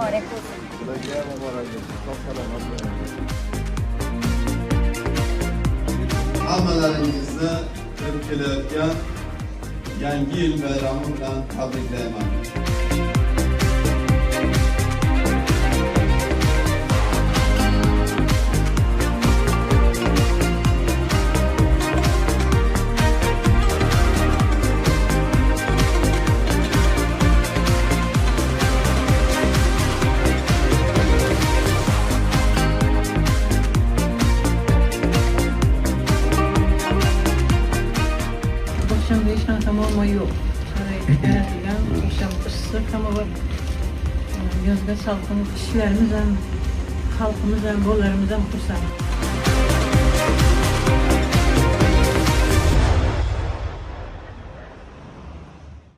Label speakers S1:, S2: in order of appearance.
S1: mübarek olsun.
S2: Geleceğe mübarek olsun. Çok selamat olsun.
S3: Hammalarıngizni kirib kelayotgan Yangi yil bayrami bilan tabriklayman.
S4: Akşam değişen tamamı yok. Akşam ıslık ama bak Yozgat halkımız, kişilerimiz hem halkımız hem bollarımız hem kursam.